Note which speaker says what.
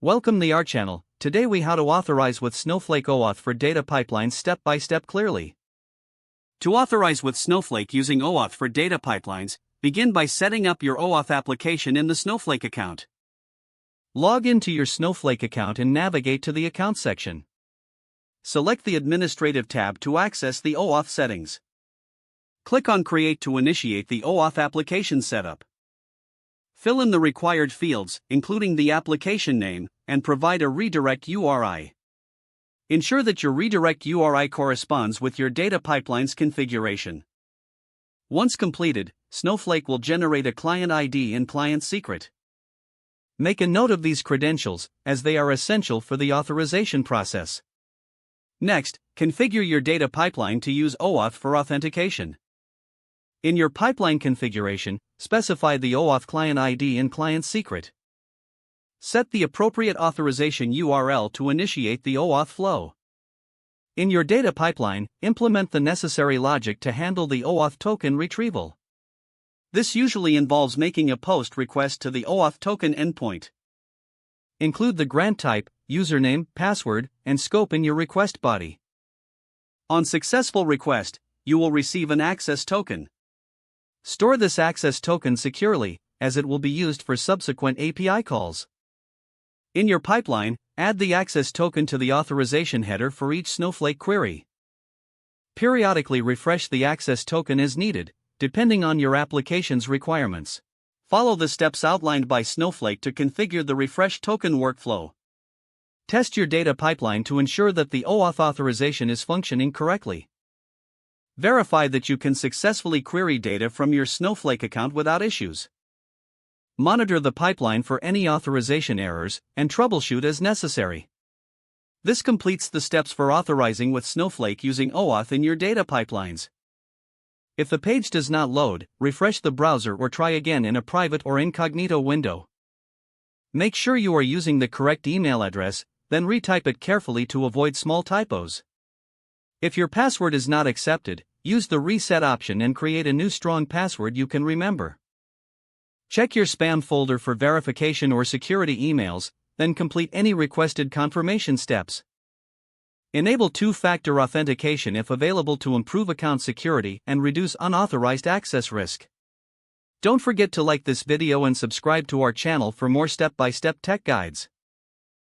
Speaker 1: Welcome to our channel. Today we how to authorize with Snowflake OAuth for data pipelines step by step clearly. To authorize with Snowflake using OAuth for data pipelines, begin by setting up your OAuth application in the Snowflake account. Log into your Snowflake account and navigate to the Account section. Select the Administrative tab to access the OAuth settings. Click on Create to initiate the OAuth application setup. Fill in the required fields, including the application name, and provide a redirect URI. Ensure that your redirect URI corresponds with your data pipeline's configuration. Once completed, Snowflake will generate a client ID and client secret. Make a note of these credentials, as they are essential for the authorization process. Next, configure your data pipeline to use OAuth for authentication. In your pipeline configuration, specify the OAuth client ID and client secret. Set the appropriate authorization URL to initiate the OAuth flow. In your data pipeline, implement the necessary logic to handle the OAuth token retrieval. This usually involves making a POST request to the OAuth token endpoint. Include the grant type, username, password, and scope in your request body. On successful request, you will receive an access token. Store this access token securely, as it will be used for subsequent API calls. In your pipeline, add the access token to the authorization header for each Snowflake query. Periodically refresh the access token as needed, depending on your application's requirements. Follow the steps outlined by Snowflake to configure the refresh token workflow. Test your data pipeline to ensure that the OAuth authorization is functioning correctly. Verify that you can successfully query data from your Snowflake account without issues. Monitor the pipeline for any authorization errors, and troubleshoot as necessary. This completes the steps for authorizing with Snowflake using OAuth in your data pipelines. If the page does not load, refresh the browser or try again in a private or incognito window. Make sure you are using the correct email address, then retype it carefully to avoid small typos. If your password is not accepted, use the reset option and create a new strong password you can remember. Check your spam folder for verification or security emails, then complete any requested confirmation steps. Enable two-factor authentication if available to improve account security and reduce unauthorized access risk. Don't forget to like this video and subscribe to our channel for more step-by-step tech guides.